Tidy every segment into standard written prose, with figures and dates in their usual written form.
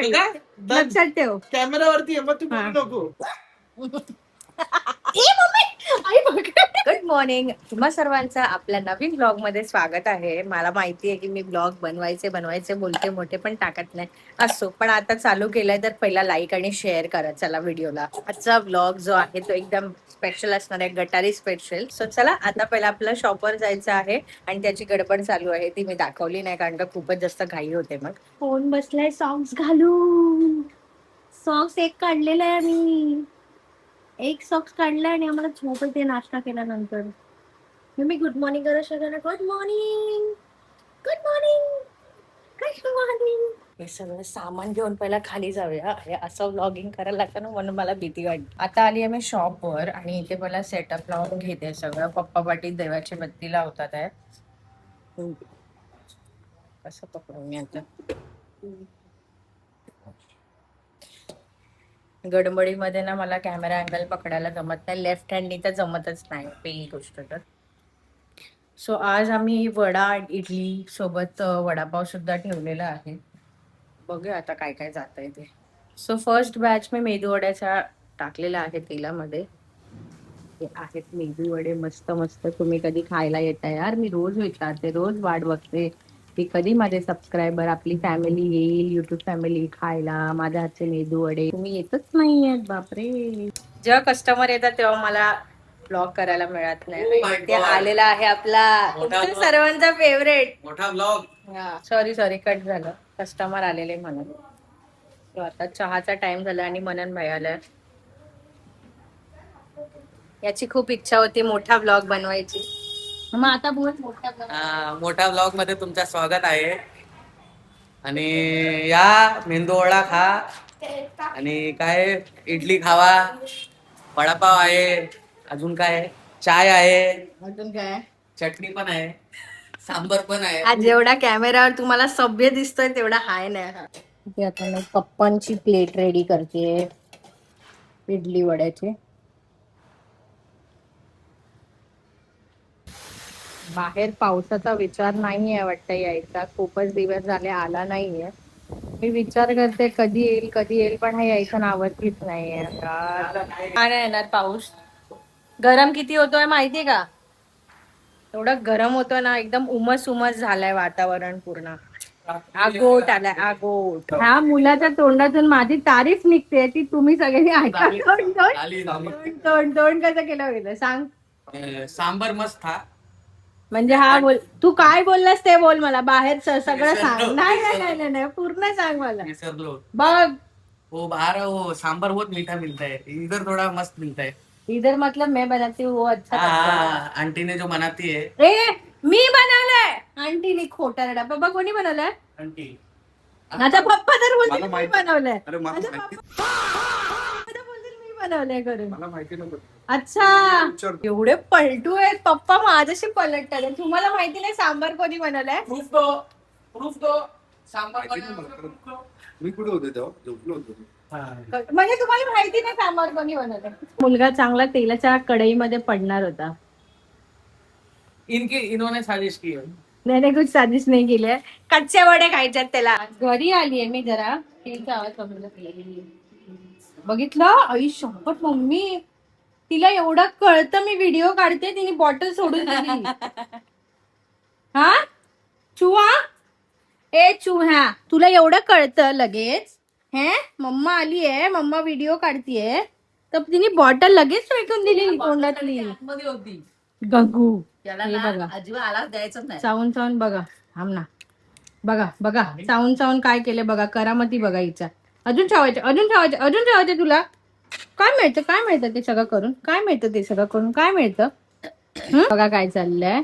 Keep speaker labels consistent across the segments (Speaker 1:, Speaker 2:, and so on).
Speaker 1: लक्षात ठेव
Speaker 2: कॅमेरावरती मग तू बोलू नको.
Speaker 1: गुड मॉर्निंग तुम्हा सर्वांचं आपल्या नवीन ब्लॉग मध्ये स्वागत आहे. मला माहिती आहे की मी ब्लॉग बनवायचे बोलते मोठे पण टाकत नाही असो, पण आता चालू केलंय तर पहिला लाईक आणि शेअर करा चला व्हिडिओला. आजचा ब्लॉग जो आहे तो एकदम स्पेशल असणार आहे, गटारी स्पेशल. सो चला आता पहिला आपल्याला शॉपवर जायचं आहे आणि त्याची गडबड चालू आहे, ती मी दाखवली नाही कारण का खूपच जास्त घाई होते. मग फोन बसलाय सॉक्स घालून. सॉक्स एक काढलेला आहे मी, एक सॉक्स काढला आणि आम्हाला झोप येते नाश्ता केल्यानंतर. मी गुड मॉर्निंग करा सगळ्यांना. Good morning, good morning, good morning. हे सगळं सामान घेऊन पहिला खाली जाऊया. हे असं व्लॉगिंग करायला लागतं ना, म्हणून मला भीती वाटते. आता आली आहे मी शॉपवर आणि इथे मला सेटअप लावून घेते सगळं. पप्पा पाटी देवाची बत्ती लावतात आहे. कसं पकडू मी आता, गडबडीमध्ये ना मला कॅमेरा अँगल पकडायला जमत नाही. लेफ्ट हँडनी तर जमतच नाही पहिली गोष्ट तर. सो आज आम्ही वडा इडली सोबत वडापाव सुद्धा ठेवलेला आहे. बघूया आता काय काय जात आहे ते. सो फर्स्ट बॅच मी मेदू वड्याचा टाकलेला आहे तेलामध्ये. हे आहेत मेदू वडे मस्त मस्त. तुम्ही कधी खायला येता यार? मी रोज विचारते, रोज वाट बघते की कधी माझे सबस्क्रायबर, आपली फॅमिली येईल, युट्यूब फॅमिली खायला माझ्या हातचे मेदू वडे. तुम्ही येतच नाहीयेत बापरे. जेव्हा कस्टमर येतात तेव्हा मला ब्लॉग करायला मिळत नाही. ते आलेला आहे आपला सर्वांचा फेवरेट
Speaker 2: मोठा ब्लॉग.
Speaker 1: सॉरी कट झालं, कस्टमर आलेले म्हणून. तो आता चहाचा टाइम झाला आणि मनन भाई आलाय. याची खूप इच्छा होती मोठा ब्लॉग बनवायची. मग आता बोल मोठा ब्लॉग.
Speaker 2: मोठा ब्लॉग मध्ये तुमचं स्वागत आहे आणि या मेंदू वडा खा आणि काय इडली खावा, वडापाव आहे, अजून काय चाय आहे,
Speaker 1: अजून काय
Speaker 2: चटणी पण आहे, सांबर पण आहे.
Speaker 1: आज जेवढा कॅमेरावर तुम्हाला सभ्य दिसतोय तेवढा हाय नाही. आता मी पप्पांची प्लेट रेडी करते इडली वड्याची. बाहेर पावसाचा विचार नाहीये वाटतं यायचा, खूपच दिवस झाले आला नाहीये. मी विचार करते कधी येईल पण हा यायचं नावच घेत नाहीये. काय नाही येणार पाऊस. गरम किती होतोय माहितीये का? एवढं गरम होतं ना, एकदम उमस झालंय वातावरण पूर्ण. आगोट आलाय आगोट. ह्या मुलाच्या तोंडातून माझी तारीफ निघते, ती तुम्ही सगळ्यांनी ऐका. तोंड कसं केलं गेलं सांग.
Speaker 2: सांबर मस्त था.
Speaker 1: म्हणजे हा बोल, तू काय बोललास ते बोल, मला बाहेर सगळं सांग. नाही पूर्ण सांग मला. बघ
Speaker 2: वो बाहर वो सांबर बहुत मीठा मिलता है, इधर थोड़ा मस्त मिलता है.
Speaker 1: इधर मतलब मैं बनाती हूँ वो अच्छा लगता है.
Speaker 2: आंटी ने जो बनाती है.
Speaker 1: ए मी बनवलंय, आंटीने. खोटा रडा. पप्पा कोणी बनवलंय?
Speaker 2: आंटी.
Speaker 1: आता पप्पा तर बोलतील मी बनवलंय.
Speaker 2: अरे मला माहिती.
Speaker 1: आता बोलतील मी बनवलंय करून.
Speaker 2: मला माहिती नव्हतं.
Speaker 1: अच्छा, एवढे पलटू आहेत पप्पा, माझ्याशी पलटतात. तुम्हाला माहिती नाही सांबार कोणी बनवलंय?
Speaker 2: प्रूफ दो. सांबार
Speaker 3: मी कुठे होते तेव्हा? झोपलो होतो.
Speaker 1: म्हणजे तुम्हाला माहिती नाही सांबार कोणी बनवलंय? मुलगा चांगला तेलाच्या कढईमध्ये पडणार होता.
Speaker 2: इन्होंने साजिश की है.
Speaker 1: नाही कुछ साजिश नाही केली. कच्चे वडे खायच्यात त्याला. घरी आलीये मी जरा. तिचा आवाज कमी. बघितलं आई शपथ मम्मी, तिला एवढं कळतं मी व्हिडिओ काढते, तिने बॉटल सोडून दिली. हा चुहा, ए चुहा, तुला एवढं कळतं लगेच? हे मम्मा आली आहे, मम्मा व्हिडिओ काढतीये, तर तिने बॉटल लगेच फेकून दिली तोंडातली. गंगू बघा,
Speaker 4: अजिबात द्यायचं नाही.
Speaker 1: चावून बघा. थांब ना, बघा चावून काय केलं बघा. करामती बघा हिच्या. अजून ठेवायचे तुला. काय मिळतं ते सगळं करून? काय मिळतं? बघा काय चाललंय.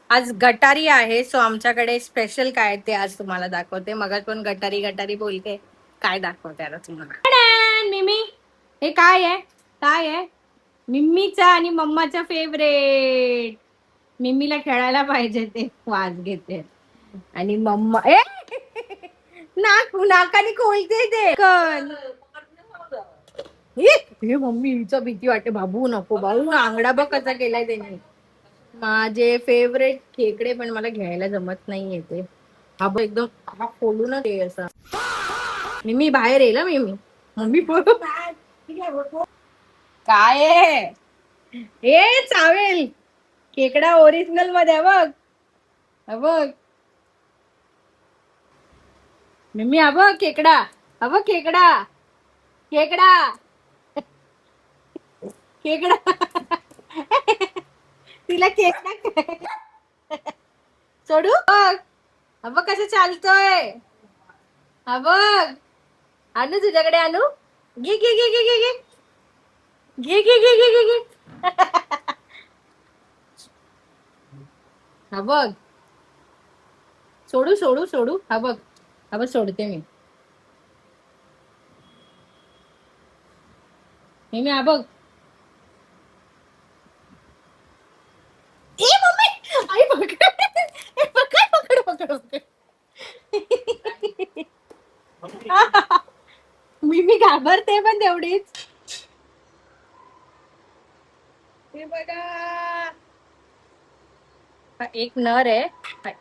Speaker 1: आज गटारी आहे, सो आमच्याकडे स्पेशल काय ते आज तुम्हाला दाखवते. मग पण गटारी बोलते, काय दाखवते आता तुम्हाला. मिमी, हे काय आहे? मिम्मीचा आणि मम्माचा फेवरेट. मिम्मीला खेळायला पाहिजे ते वाज घेते आणि मम्मा नाकाने खोलते ते. हे मम्मी हिचं भीती वाटते. बाबू नको भाऊ, आंगडा बघ कसा केलाय त्यांनी. माझे फेवरेट खेकडे पण मला घ्यायला जमत नाहीये ते. हा बघ एकदम खोलून ते असं. मिमी बाहेर येईल हं, मिमी. मम्मी काय आहे? हे चावेल खेकडा ओरिजिनल मध्ये आहे बघ. हा बघ मिमी, हा बघ खेकडा, हा बघ खेकडा, खेकडा, खेकडा. तिला खेकडा सोडू बघ. हा बघ कसं चालतोय. हा बघ. आणू तुझ्याकडे आणू. घे घे घे घे घे घे घे घे घे घे घे घे. हा बघ. सोडू सोडू सोडू. हा बघ, हा बघ सोडते मी. मी हा बघ. ए मम्मी, आई पकड. ए, पकड पकड पकड पकड. मी घाबरते पण तेवढीच. हे बघा, हा एक नर आहे,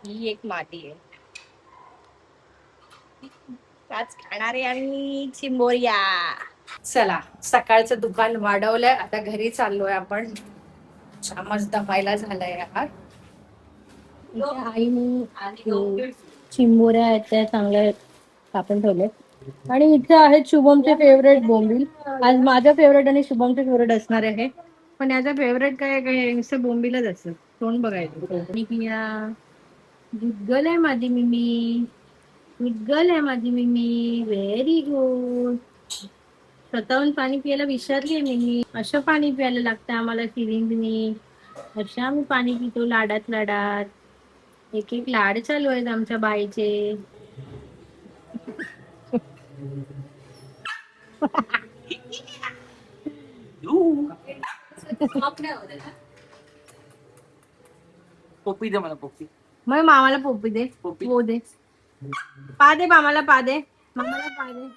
Speaker 1: ही एक मादी आहे. आज खाणारे आणि चिंबोरिया. चला, सकाळचं दुकान वाढवलंय, आता घरी चाललोय आपण. जामच दमायला झालाय यार. आईने चिंबोऱ्या आहेत त्या चांगल्या कापून ठेवले. आणि इथे आहेत शुभमचे फेवरेट बोंबील. आज माझं फेवरेट आणि शुभमचे फेवरेट असणार आहे. पण याचा फेवरेट काय काय नुसतं बोंबीलच असतं. तोंड बघायचं. गुड आहे माझी मिमी. गुड आहे माझी मिमी. Very good. स्वतःहून पाणी प्यायला विसरली मी. असं पाणी प्यायला लागतं आम्हाला सिरिंजनी. असं आम्ही पाणी पितो लाडात लाडात. एक एक लाड चालू आहेत आमच्या बाईचे.
Speaker 2: पोपी दे मला, पोपी.
Speaker 1: मग मामाला पोपी दे.
Speaker 2: पोपी.
Speaker 1: हो दे. पा दे मामाला, पा दे. मामाला पा दे.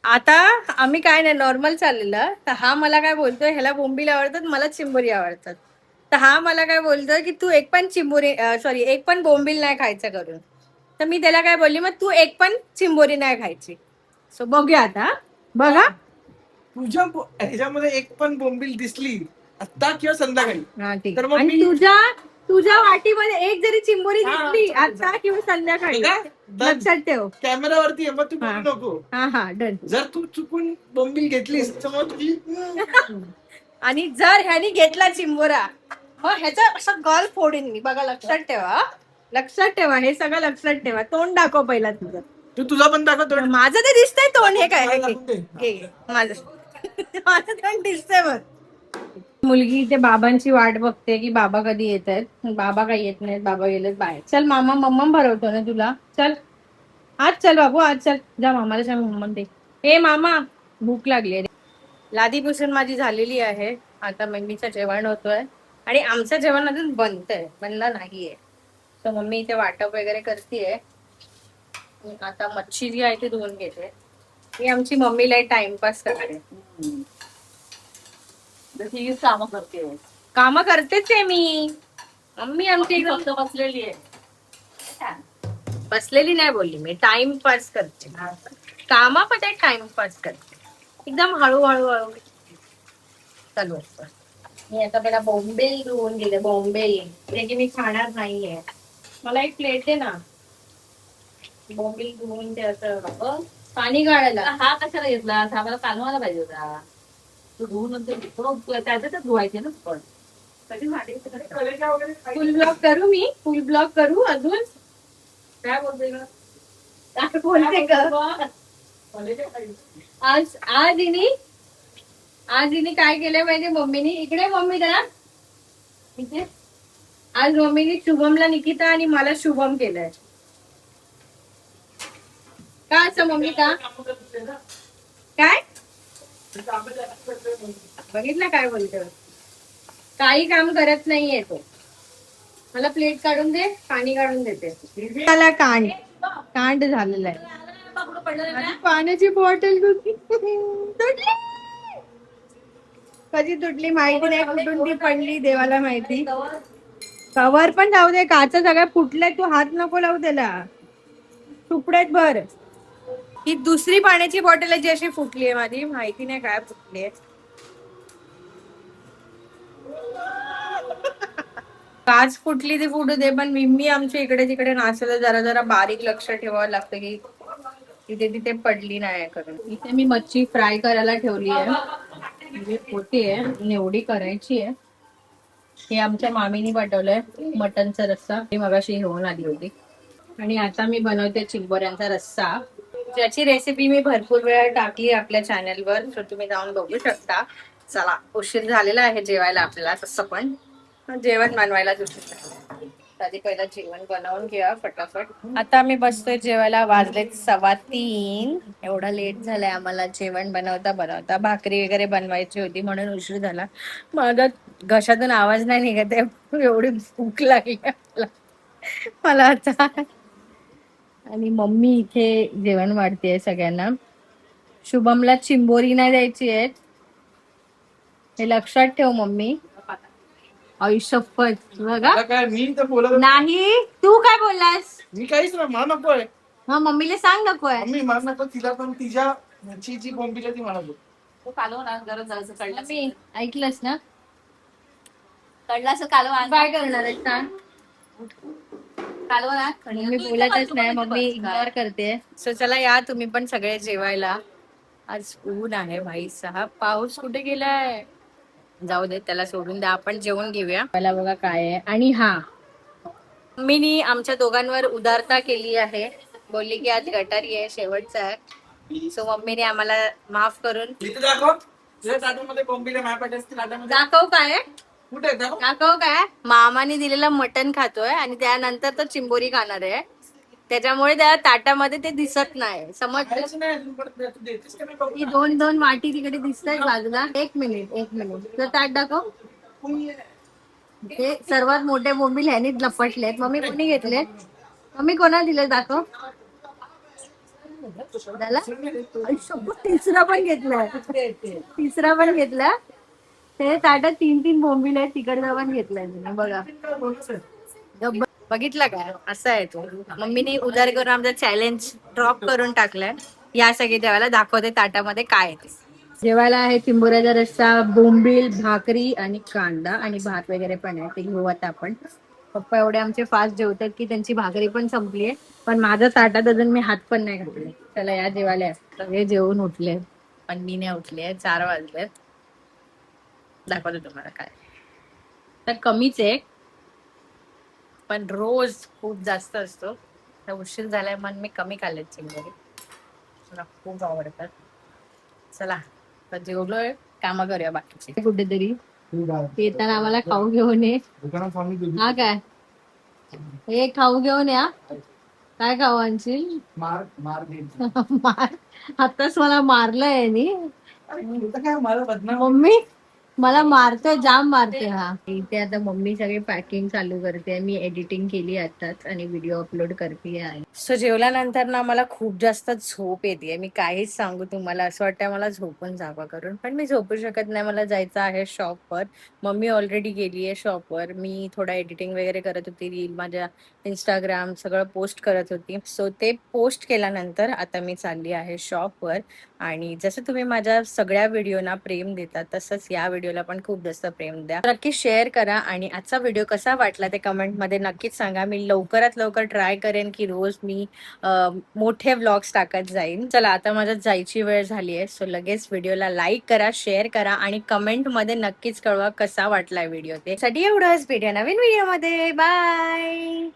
Speaker 1: आता आम्ही काय नाही नॉर्मल चाललेलं, तर हा मला काय बोलतोय, ह्याला बोंबील आवडतात, मला चिंबोरी आवडतात. तर हा मला काय बोलतोय की तू एक पण चिंबोरी सॉरी एक पण बोंबील नाही खायचं करून. तर मी त्याला काय बोलली, मग तू एक पण चिंबोरी नाही खायची. सो बघूया आता. बघा
Speaker 3: तुझ्या ह्याच्यामध्ये एक पण बोंबील दिसली आता किंवा संध्याकाळी
Speaker 1: हा ठीक
Speaker 3: तर
Speaker 1: आहे.
Speaker 3: मग
Speaker 1: आणि
Speaker 3: मी
Speaker 1: तुझ्या वाटीमध्ये एक जरी चिंबोरी
Speaker 3: हा,
Speaker 1: दिसली
Speaker 3: चालेल,
Speaker 1: आता किंवा संध्याकाळी,
Speaker 3: बघा, done.
Speaker 1: लक्षात ठेव.
Speaker 3: कॅमेरावरती आहे, मग तू
Speaker 1: हा.
Speaker 3: बोलू नको.
Speaker 1: हा हा डन.
Speaker 3: जर तू चुकून बोंबील घेतलीस तर मग तुझी
Speaker 1: आणि जर ह्यानी घेतला चिंबोरा, मग ह्याचा असं गॉल फोडीन मी. बघा लक्षात ठेवा, लक्षात ठेवा, हे सगळं लक्षात ठेवा. तोंड दाखव पहिला तुझं.
Speaker 3: तू तुझा पण दाखव.
Speaker 1: माझं ते दिसतंय तोंड. हे काय
Speaker 3: मला
Speaker 1: हे
Speaker 3: दाखवून दे.
Speaker 1: घे, घे. माझं माझं तोंड दिसतंय बघ. मुलगी इथे बाबांची वाट बघते की बाबा कधी येत आहेत. बाबा काही येत नाहीत, बाबा गेलेत बाहेर. चल मामा, मम्मा भरवतो ना तुला. चल आज चल बाबू, आज चल. जा मामाला सांग मम्मा दे. हे मामा भूक लागली. लादी पुसून माझी झालेली आहे. आता मम्मीचं जेवण होतोय आणि आमचं जेवण अजून बनलं नाहीये. तर मम्मी इथे वाटप वगैरे करतेय. आता मच्छी जी आहे ती धुवून घेते. मी आमची मम्मीला टाइमपास करते.
Speaker 2: काम करते.
Speaker 1: काम करतेच आहे मी. मम्मी आमची
Speaker 2: फक्त बसलेली आहे.
Speaker 1: बसलेली नाही बोलली मी, टाइमपास करते. कामामध्ये टाइमपास करते. एकदम हळूहळू हळू चालू असतं. मी आता पहिला बोंबील धुवून गेले. बोंबील जे की मी खाणार नाहीये. मला एक प्लेट दे ना. बोंबील धुवून ते असं पाणी गाळायला.
Speaker 2: हा कशाला घेतला? हा मला कालवायला पाहिजे होता. तू धुवून नंतर त्याच्यातच धुवायचे ना पण.
Speaker 1: फुल ब्लॉक करू मी? फुल ब्लॉक करू अजून?
Speaker 2: काय बोलते ग?
Speaker 1: काय बोलते का? आज हिने काय केलंय माहिती मम्मीनी? इकडे मम्मी जरा इथे. आज मम्मीने शुभमला निकिता आणि मला शुभम केलंय. का असं मम्मी? का काय बघितलं काय बोलतो? काही काम करत नाहीये तो. मला प्लेट काढून दे, पाणी काढून देते. त्याला कांड झालेला आहे. पाण्याची बॉटल तुटली. कधी तुटली माहिती नाही, कुठून ती पडली देवाला माहिती. कवर पण जाऊ दे, काचा सगळ्या फुटलाय. तू हात नको लावू त्याला. तुकड्यात भर. ही दुसरी पाण्याची बॉटल आहे जी अशी फुटली आहे माझी, माहिती नाही काय फुटली आहे. काच फुटली ती फुटू दे, पण मी आमच्या इकडे तिकडे नाचायला जरा जरा बारीक लक्ष ठेवावं लागतं की तिथे तिथे पडली नाही करून. इथे मी मच्छी फ्राय करायला ठेवली आहे, म्हणजे होती आहे, एवढी करायची आहे. हे आमच्या मामीनी पाठवलंय मटनचा रस्सा, ती मगाशी घेऊन आली होती. आणि आता मी बनवते चिंबोऱ्यांचा रस्सा, ज्याची रेसिपी मी भरपूर वेळा टाकली आपल्या चॅनलवर, तर तुम्ही जाऊन बघू शकता. चला, उशीर झालेला आहे जेवायला आपल्याला, तसं पण जेवण बनवायलाच उशीर झाला. आधी पहिला जेवण बनवून घ्या फटाफट. आता आम्ही बसतोय जेवायला, वाजलेत 3:15. एवढा लेट झालाय आम्हाला जेवण बनवता बनवता. भाकरी वगैरे बनवायची होती म्हणून उशीर झाला. माझा घशातून आवाज नाही निघत आहे, एवढी भूक लागली मला आता. आणि मम्मी इथे जेवण वाढतेय सगळ्यांना. शुभमला चिंबोरी नाही द्यायची आहे, हे लक्षात ठेव मम्मी. आयुष्यपत बघा.
Speaker 3: आता काय मी तर बोलत
Speaker 1: नाही, तू काय बोललास?
Speaker 3: मी काहीच ना मला नकोय.
Speaker 1: हा, मम्मीला सांग नकोय.
Speaker 3: मम्मी मला नको, तिला पण तिच्या ची जी बोंबील आहे ती मला बोल.
Speaker 1: मम्मी ऐकलंस ना?
Speaker 4: कडलाचं कालवण
Speaker 1: काय करणार आहे सांग?
Speaker 4: कालवण
Speaker 1: मी बोलतच नाही, मम्मी इग्नोर करते. सो चला या तुम्ही पण सगळे जेवायला. आज ऊन आहे भाई साहेब, पाऊस कुठे गेलाय? जाऊ दे, त्याला सोडून द्या, आपण जेवण घेऊया. मला बघा काय आहे. आणि हा, मम्मीनी आमच्या दोघांवर उदारता केली आहे, बोलली की आज गटारी आहे, शेवटचा आहे. सो मम्मीने आम्हाला माफ करून
Speaker 3: इथे दाखव, तुझ्या ताटामध्ये बोंबील आहे, माझ्या पाट्याच्या ताटामध्ये
Speaker 1: दाखव काय
Speaker 3: कुठे आहे? दाखव.
Speaker 1: दाखव काय. मामाने दिलेलं मटण खातोय आणि त्यानंतर तो चिंबोरी खाणार आहे, त्याच्यामुळे त्या ताटामध्ये ते दिसत नाही, समज.
Speaker 3: काहीच नाही, तू देतेस का नाही बघू.
Speaker 1: ही दोन दोन वाटी तिकडे दिसतायत बाजूला. एक मिनिट तुझं ताट दाखव. ते सर्वात मोठे बोंबील ह्यानीच लपटलेत. मम्मी कोणी घेतलेत? मम्मी कोणा दिले दाखव. झाला? तिसरा पण घेतलाय, तिसरा पण घेतला. ते ताटात 3-3 बोंबील आहेत, तिकडचा पण घेतलाय तुम्ही बघा. बघितलं काय? असं आहे तो. मम्मीने उधार करून आमचा चॅलेंज ड्रॉप करून टाकलाय. या सगळी जेवायला दाखवते ताटामध्ये काय आहे ते. जेवायला आहे चिंबोऱ्याचा रस्सा, बोंबील, भाकरी आणि कांदा आणि भात वगैरे पण आहे, ते घेऊ आता आपण. पप्पा एवढे आमचे फास्ट जेवतात की त्यांची भाकरी पण संपलीये, पण माझ्या ताटात अजून मी हात पण नाही घातले. चला या जेवायला. सगळे जेवून उठले, पण मी नाही उठले. 4 वाजले. दाखवतो तुम्हाला काय. तर कमीच आहे, पण रोज खूप जास्त असतो. तर उशीर झालाय म्हणून मी कमी खाल्लेत चिंबोरी, मला खूप आवडतात. चला तर जेवलोय, काम करूया बाकीचे. कुठेतरी येताना आम्हाला खाऊ घेऊन ये.
Speaker 3: दुकानात स्वामी तुझी
Speaker 1: हा काय, हे खाऊ घेऊन या. काय खाऊ आणशील?
Speaker 3: मार मार दे.
Speaker 1: मार, आताच मला मारलंय यांनी.
Speaker 3: इथं काय मला बदनाम.
Speaker 1: मम्मी मला मारतोय, जाम मारते हा. इथे आता मम्मी सगळी पॅकिंग चालू करते, मी एडिटिंग केली आताच आणि व्हिडिओ अपलोड करते आहे. सो जेवल्यानंतर ना मला खूप जास्त झोप येते, मी काहीच सांगू तुम्हाला. असं वाटतं मला झोपून जावं करून, पण मी झोपू शकत नाही. मला जायचं आहे शॉपवर. मम्मी ऑलरेडी गेली आहे शॉपवर. मी थोडा एडिटिंग वगैरे करत होती, रील माझ्या इंस्टाग्राम सगळं पोस्ट करत होती. सो ते पोस्ट केल्यानंतर आता मी चालली आहे शॉपवर. आणि जसं तुम्ही माझ्या सगळ्या व्हिडिओना प्रेम देतात, तसंच या व्हिडिओला पण खूप जास्त प्रेम द्या. नक्की शेअर करा आणि आजचा व्हिडिओ कसा वाटला ते कमेंटमध्ये नक्कीच सांगा. मी लवकरात लवकर ट्राय करेन की रोज मी मोठे व्लॉग्स टाकत जाईन. चला आता माझ्यात जायची वेळ झाली आहे. सो लगेच व्हिडिओला लाईक करा, शेअर करा आणि कमेंटमध्ये नक्कीच कळवा कसा वाटलाय व्हिडिओ. ते साठी एवढंच. भेटूया नवीन व्हिडिओमध्ये. बाय.